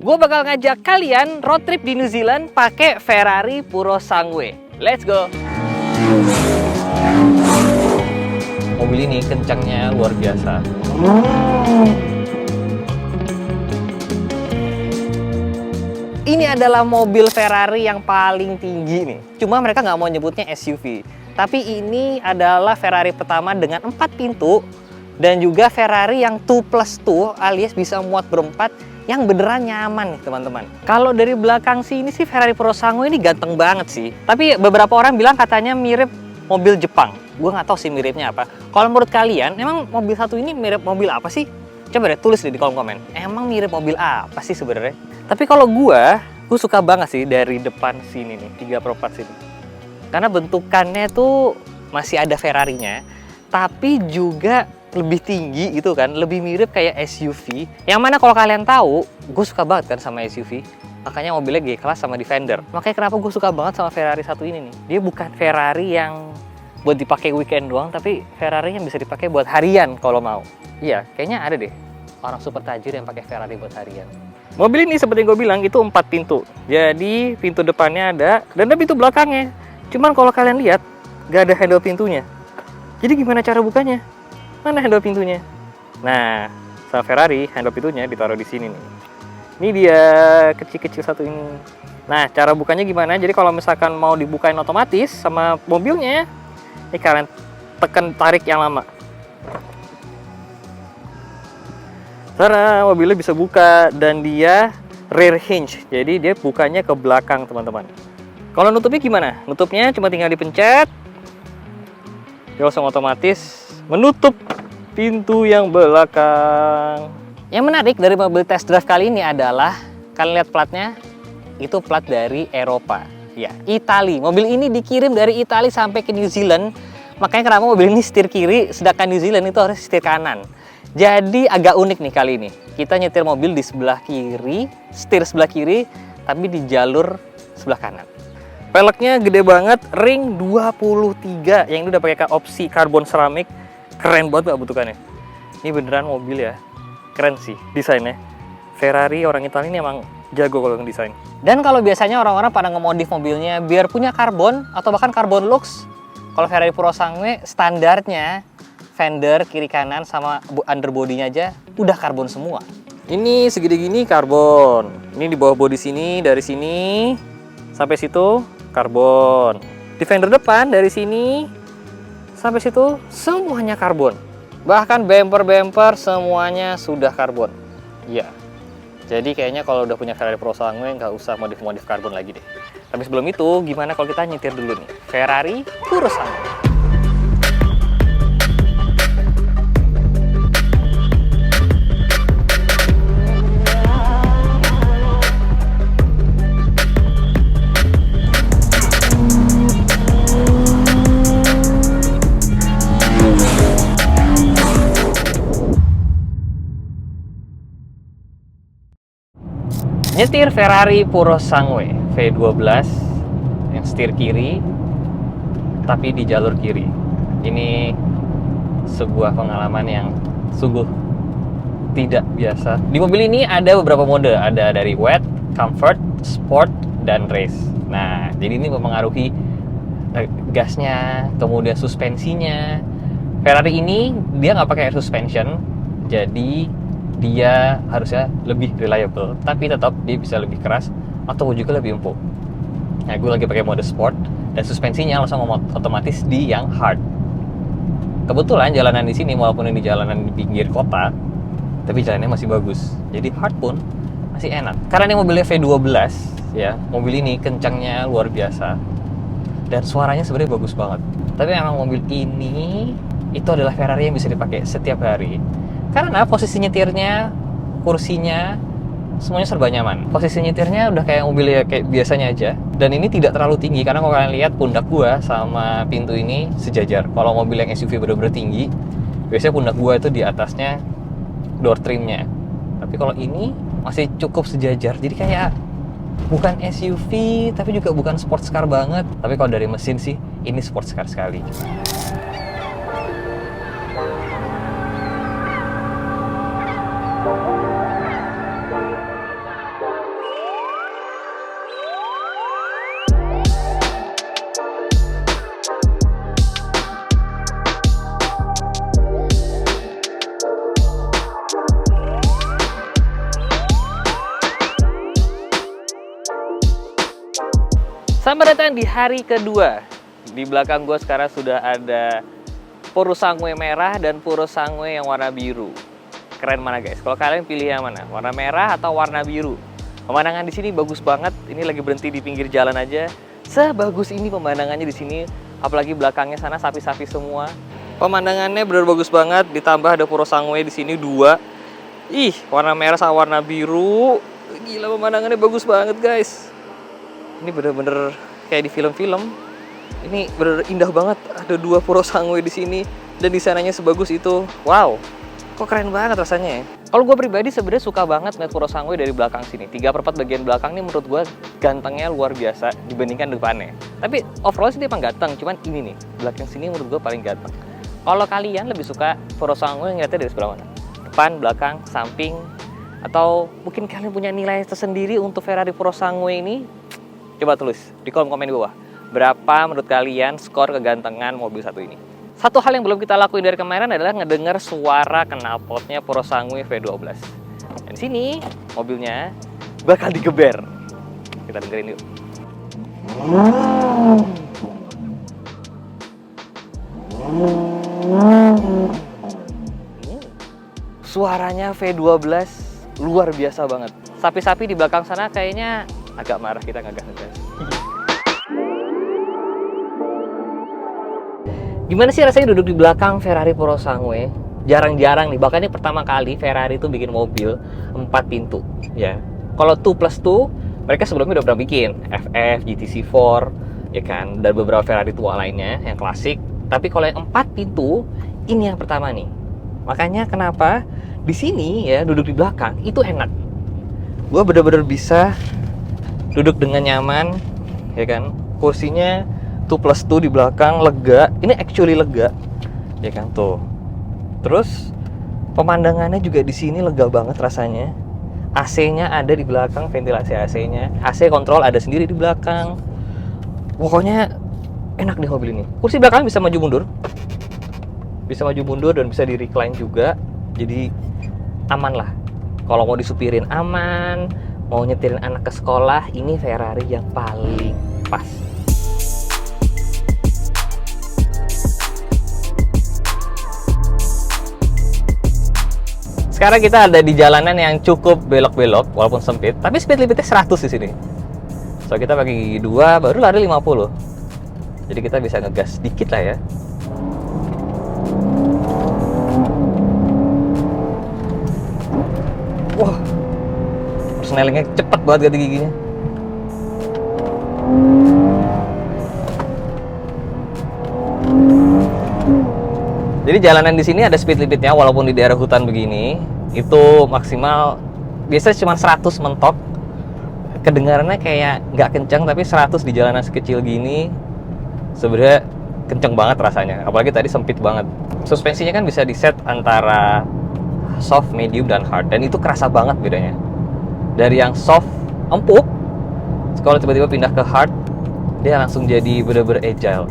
Gue bakal ngajak kalian road trip di New Zealand pakai Ferrari Purosangue. Let's go! Mobil ini kencangnya luar biasa. Ini adalah mobil Ferrari yang paling tinggi nih. Cuma mereka nggak mau nyebutnya SUV. Tapi ini adalah Ferrari pertama dengan 4 pintu. Dan juga Ferrari yang 2+2 alias bisa muat berempat yang beneran nyaman nih teman-teman. Kalau dari belakang sini sih Ferrari Purosangue ini ganteng banget sih. Tapi beberapa orang bilang katanya mirip mobil Jepang. Gue nggak tahu sih miripnya apa. Kalau menurut kalian, emang mobil satu ini mirip mobil apa sih? Coba deh tulis deh di kolom komen. Emang mirip mobil apa sih sebenarnya? Tapi kalau gue suka banget sih dari depan sini nih, 3/4 sini. Karena bentukannya tuh masih ada Ferrarinya, tapi juga lebih tinggi gitu kan, lebih mirip kayak SUV. Yang mana kalau kalian tahu, gue suka banget kan sama SUV. Makanya mobilnya G-Class sama Defender. Makanya kenapa gue suka banget sama Ferrari satu ini nih. Dia bukan Ferrari yang buat dipakai weekend doang, tapi Ferrari yang bisa dipakai buat harian kalau mau. Iya, kayaknya ada deh orang super tajir yang pakai Ferrari buat harian. Mobil ini seperti yang gue bilang itu 4 pintu. Jadi pintu depannya ada dan ada pintu belakangnya. Cuman kalau kalian lihat, gak ada handle pintunya. Jadi gimana cara bukanya? Mana handle pintunya? Nah, sama Ferrari, handle pintunya ditaruh di sini nih. Ini dia kecil-kecil satu ini. Nah, cara bukanya gimana? Jadi kalau misalkan mau dibukain otomatis sama mobilnya, ini kalian tekan tarik yang lama. Karena mobilnya bisa buka dan dia rear hinge. Jadi dia bukanya ke belakang, teman-teman. Kalau nutupnya gimana? Nutupnya cuma tinggal dipencet. Dia langsung otomatis menutup pintu yang belakang. Yang menarik dari mobil test drive kali ini adalah kalian lihat platnya, itu plat dari Eropa. Ya, Itali. Mobil ini dikirim dari Itali sampai ke New Zealand. Makanya kenapa mobil ini setir kiri, sedangkan New Zealand itu harus setir kanan. Jadi agak unik nih kali ini. Kita nyetir mobil di sebelah kiri, setir sebelah kiri, tapi di jalur sebelah kanan. Peleknya gede banget, ring 23 yang ini udah pakai opsi karbon seramik. Keren banget gak bentukannya. Ini beneran mobil ya. Keren sih desainnya. Ferrari orang Italia ini emang jago kalau ngedesain. Dan kalau biasanya orang-orang pada ngemodif mobilnya biar punya karbon atau bahkan karbon lux. Kalau Ferrari Purosangue standarnya fender kiri kanan sama underbody-nya aja udah karbon semua. Ini segede gini karbon. Ini di bawah bodi sini, dari sini sampai situ karbon. Di fender depan dari sini sampai situ semuanya karbon. Bahkan bumper-bumper semuanya sudah karbon. Ya. Jadi kayaknya kalau udah punya Ferrari Purosangue nggak usah modif-modif karbon lagi deh. Tapi sebelum itu gimana kalau kita nyetir dulu nih Ferrari Purosangue. Nyetir Ferrari Purosangue V12 yang setir kiri tapi di jalur kiri. Ini sebuah pengalaman yang sungguh tidak biasa. Di mobil ini ada beberapa mode, ada dari wet, comfort, sport, dan race. Nah, jadi ini mempengaruhi gasnya, kemudian suspensinya. Ferrari ini dia nggak pakai air suspension, jadi dia harusnya lebih reliable, tapi tetap dia bisa lebih keras atau juga lebih empuk. Nah, gue lagi pakai mode sport dan suspensinya langsung otomatis di yang hard. Kebetulan jalanan di sini walaupun ini jalanan di pinggir kota, tapi jalannya masih bagus. Jadi hard pun masih enak. Karena ini mobilnya V12 ya, mobil ini kencangnya luar biasa dan suaranya sebenarnya bagus banget. Tapi memang mobil ini itu adalah Ferrari yang bisa dipakai setiap hari. Karena posisi nyetirnya, kursinya, semuanya serba nyaman. Posisi nyetirnya udah kayak mobil ya kayak biasanya aja. Dan ini tidak terlalu tinggi karena kalau kalian lihat pundak gua sama pintu ini sejajar. Kalau mobil yang SUV bener-bener tinggi, biasanya pundak gua itu di atasnya door trimnya. Tapi kalau ini masih cukup sejajar. Jadi kayak bukan SUV tapi juga bukan sports car banget. Tapi kalau dari mesin sih ini sports car sekali. Selamat datang di hari kedua. Di belakang gue sekarang sudah ada Purosangue merah dan Purosangue yang warna biru. Keren mana guys? Kalau kalian pilih yang mana? Warna merah atau warna biru? Pemandangan di sini bagus banget. Ini lagi berhenti di pinggir jalan aja. Sebagus ini pemandangannya di sini. Apalagi belakangnya sana sapi-sapi semua. Pemandangannya benar bagus banget. Ditambah ada Purosangue di sini 2. Ih, warna merah sama warna biru. Gila, pemandangannya bagus banget guys. Ini bener-bener kayak di film-film. Ini bener indah banget. Ada 2 Purosangue di sini dan di sananya sebagus itu. Wow, kok keren banget rasanya ya. Kalau gue pribadi sebenarnya suka banget ngeliat Purosangue dari belakang sini. 3/4 bagian belakang ini menurut gue gantengnya luar biasa dibandingkan depannya. Tapi overall sih dia emang ganteng. Cuman ini nih, belakang sini menurut gue paling ganteng. Kalau kalian lebih suka Purosangue ngeliatnya dari sebelah mana? Depan, belakang, samping, atau mungkin kalian punya nilai tersendiri untuk Ferrari Purosangue ini? Coba tulis di kolom komen di bawah. Berapa menurut kalian skor kegantengan mobil satu ini? Satu hal yang belum kita lakuin dari kemarin adalah ngedengar suara knalpotnya Purosangue V12. Dan di sini mobilnya bakal digeber. Kita dengerin yuk. Suaranya V12 luar biasa banget. Sapi-sapi di belakang sana kayaknya agak marah kita ngegas-ngegas. Gimana sih rasanya duduk di belakang Ferrari Purosangue? Jarang-jarang nih, bahkan ini pertama kali Ferrari itu bikin mobil 4 pintu ya. Kalau 2+2 mereka sebelumnya udah pernah bikin FF, GTC4 ya kan, dan beberapa Ferrari tua lainnya yang klasik. Tapi kalau yang 4 pintu ini yang pertama nih. Makanya kenapa di sini ya duduk di belakang itu enak. Gue bener-bener bisa duduk dengan nyaman, ya kan? Kursinya 2+2 di belakang, lega. Ini actually lega, ya kan tuh. Terus pemandangannya juga di sini lega banget rasanya. AC-nya ada di belakang, ventilasi AC-nya. AC kontrol ada sendiri di belakang. Pokoknya enak di mobil ini. Kursi belakang bisa maju mundur, bisa maju mundur dan bisa di recline juga. Jadi aman lah. Kalau mau disupirin aman. Mau nyetirin anak ke sekolah, ini Ferrari yang paling pas. Sekarang kita ada di jalanan yang cukup belok-belok, walaupun sempit, tapi speed limitnya 100 di sini. So kita pakai gigi 2, baru lari 50. Jadi kita bisa ngegas dikit lah ya. Wah, persnelingnya cepet banget ganti giginya. Jadi jalanan di sini ada speed limitnya, walaupun di daerah hutan begini itu maksimal biasanya cuma 100 mentok. Kedengarannya kayak nggak kencang, tapi 100 di jalanan sekecil gini sebenarnya kenceng banget rasanya. Apalagi tadi sempit banget. Suspensinya kan bisa di set antara soft, medium, dan hard, dan itu kerasa banget bedanya. Dari yang soft, empuk, kalau tiba-tiba pindah ke hard, dia langsung jadi bener-bener agile.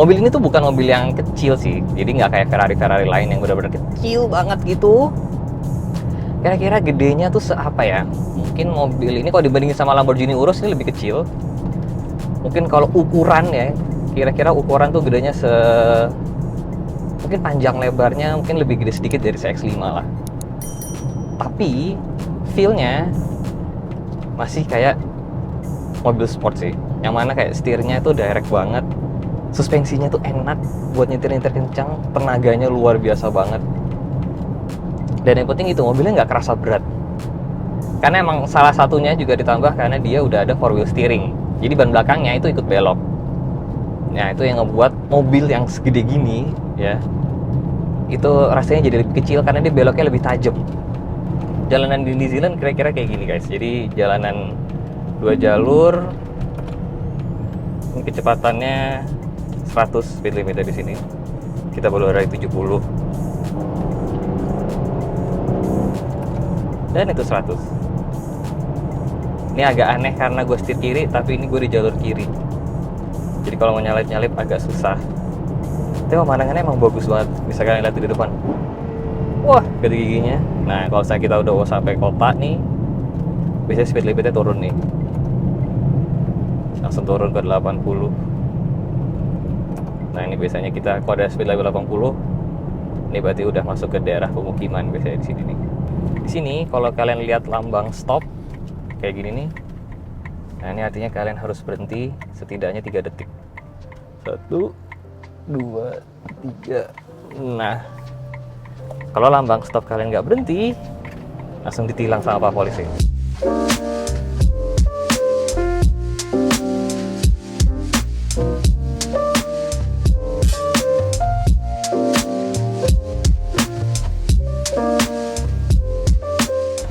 Mobil ini tuh bukan mobil yang kecil sih, jadi nggak kayak Ferrari lain yang bener-bener kecil banget gitu. Kira-kira gedenya tuh seapa ya? Mungkin mobil ini kalau dibandingin sama Lamborghini Urus ini lebih kecil. Mungkin kalau ukuran ya, kira-kira ukuran tuh gedenya mungkin panjang lebarnya mungkin lebih gede sedikit dari CX-5 lah. Tapi feel-nya masih kayak mobil sport sih. Yang mana kayak setirnya tuh direct banget. Suspensinya tuh enak buat nyetir-nyetir kencang, tenaganya luar biasa banget. Dan yang penting itu mobilnya nggak kerasa berat. Karena emang salah satunya juga ditambah karena dia udah ada 4-wheel steering. Jadi ban belakangnya itu ikut belok. Nah, itu yang ngebuat mobil yang segede gini ya, itu rasanya jadi lebih kecil karena dia beloknya lebih tajam. Jalanan di New Zealand kira-kira kayak gini guys. Jadi jalanan 2 jalur, kecepatannya 100 speed limit di sini. Kita baru ada 70. Dan itu 100. Ini agak aneh karena gue setir kiri, tapi ini gue di jalur kiri. Jadi kalau mau nyalip-nyalip agak susah. Tapi pemandangannya emang bagus banget. Bisa kalian lihat di depan. Wah, gede giginya. Nah, kalau misalnya kita udah sampai kota nih, biasanya speed limitnya turun nih. langsung turun ke 80. Nah ini biasanya kita kalau ada speed level 80, ini berarti udah masuk ke daerah pemukiman biasanya di sini nih. Di sini kalau kalian lihat lambang stop kayak gini nih, nah ini artinya kalian harus berhenti setidaknya 3 detik. 1, 2, 3. Nah, kalau lambang stop kalian nggak berhenti, langsung ditilang sama Pak Polisi.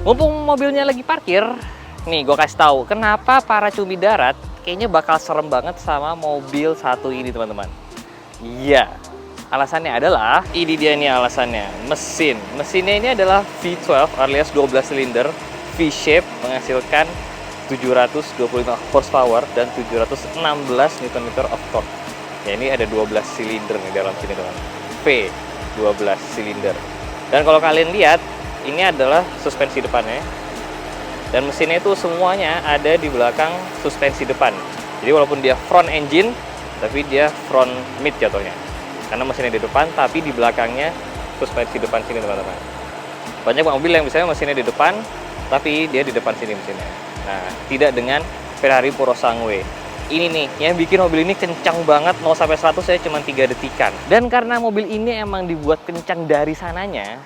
Mumpung mobilnya lagi parkir, nih gue kasih tahu kenapa para cumi darat kayaknya bakal serem banget sama mobil satu ini teman-teman. Iya, alasannya adalah, ini dia nih alasannya, mesinnya ini adalah V12 alias 12 silinder V-shape, menghasilkan 725 horsepower dan 716 Nm of torque. Ya ini ada 12 silinder nih dalam sini teman-teman, V12 silinder. Dan kalau kalian lihat, ini adalah suspensi depannya, dan mesinnya itu semuanya ada di belakang suspensi depan. Jadi walaupun dia front engine, tapi dia front mid jatuhnya, karena mesinnya di depan tapi di belakangnya suspensi depan sini teman-teman. Banyak mobil yang misalnya mesinnya di depan tapi dia di depan sini mesinnya. Nah, tidak dengan Ferrari Purosangue. Ini nih yang bikin mobil ini kencang banget, 0 sampai 100 saya cuma 3 detikan. Dan karena mobil ini emang dibuat kencang dari sananya,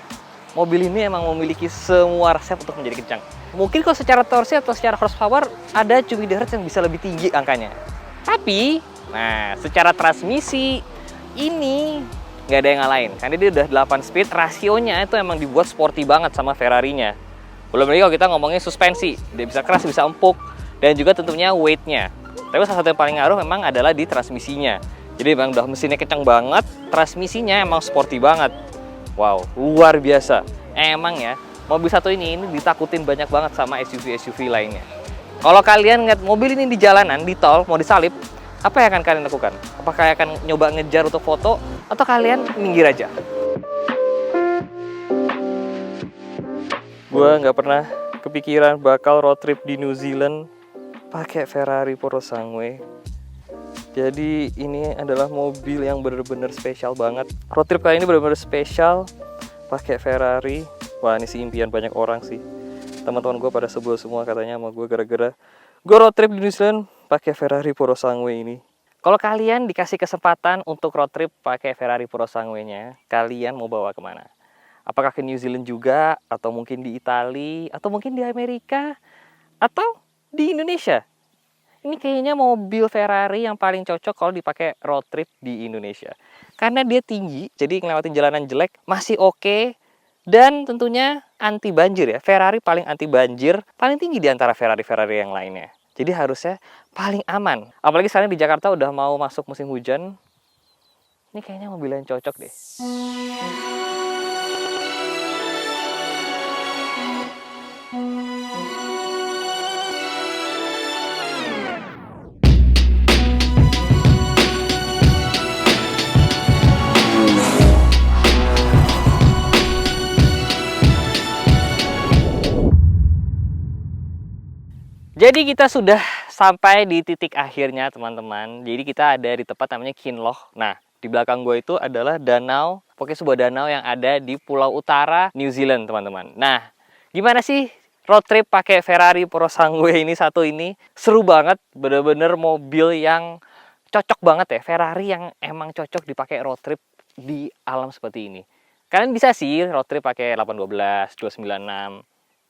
mobil ini emang memiliki semua resep untuk menjadi kencang. Mungkin kalau secara torsi atau secara horsepower ada cumi darat yang bisa lebih tinggi angkanya. Tapi, nah secara transmisi ini nggak ada yang ngalahin. Karena dia udah 8 speed, rasionya itu emang dibuat sporty banget sama Ferrari-nya. Belum lagi kalau kita ngomongin suspensi, dia bisa keras, bisa empuk, dan juga tentunya weight-nya. Tapi salah satu yang paling ngaruh memang adalah di transmisinya. Jadi memang udah mesinnya kencang banget, transmisinya emang sporty banget. Wow, luar biasa. Emang ya, mobil satu ini ditakutin banyak banget sama SUV-SUV lainnya. Kalau kalian ngeliat mobil ini di jalanan, di tol, mau disalip, apa yang akan kalian lakukan? Apakah akan nyoba ngejar untuk foto, atau kalian minggir aja? Gua nggak pernah kepikiran bakal road trip di New Zealand pakai Ferrari Purosangue. Jadi ini adalah mobil yang bener-bener spesial banget. Road trip kali ini bener-bener spesial pakai Ferrari. Wah, ini sih impian banyak orang sih. Teman-teman gue pada sebel semua katanya sama gue gara-gara gue road trip di New Zealand pakai Ferrari Purosangue ini. Kalau kalian dikasih kesempatan untuk road trip pakai Ferrari Purosangue-nya, kalian mau bawa kemana? Apakah ke New Zealand juga, atau mungkin di Italia, atau mungkin di Amerika, atau di Indonesia? Ini kayaknya mobil Ferrari yang paling cocok kalau dipakai road trip di Indonesia. Karena dia tinggi, jadi ngelewatin jalanan jelek masih oke. Dan tentunya anti banjir ya. Ferrari paling anti banjir, paling tinggi di antara Ferrari-Ferrari yang lainnya. Jadi harusnya paling aman. Apalagi sekarang di Jakarta udah mau masuk musim hujan. Ini kayaknya mobil yang cocok deh. Jadi kita sudah sampai di titik akhirnya teman-teman. Jadi kita ada di tempat namanya Kinloch. Nah, di belakang gue itu adalah danau, pokoknya sebuah danau yang ada di pulau utara New Zealand teman-teman. Nah, gimana sih road trip pakai Ferrari Purosangue ini satu ini? Seru banget, bener-bener mobil yang cocok banget ya. Ferrari yang emang cocok dipakai road trip di alam seperti ini. Kalian bisa sih road trip pakai 812, 296,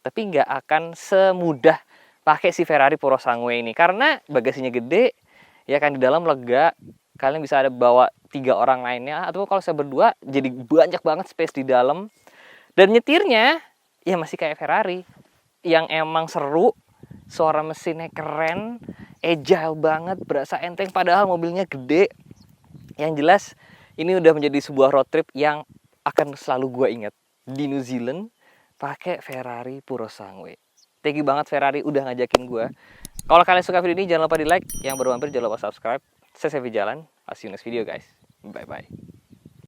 tapi nggak akan semudah pakai si Ferrari Purosangue ini, karena bagasinya gede ya kan, di dalam lega, kalian bisa ada bawa 3 orang lainnya, atau kalau saya berdua jadi banyak banget space di dalam. Dan nyetirnya ya masih kayak Ferrari yang emang seru, suara mesinnya keren, agile banget, berasa enteng padahal mobilnya gede. Yang jelas ini udah menjadi sebuah road trip yang akan selalu gue ingat di New Zealand pakai Ferrari Purosangue. Thank you banget Ferrari udah ngajakin gue. Kalau kalian suka video ini jangan lupa di like, yang baru mampir jangan lupa subscribe. Saya Sevi Jalan, I'll see you next video guys. Bye bye.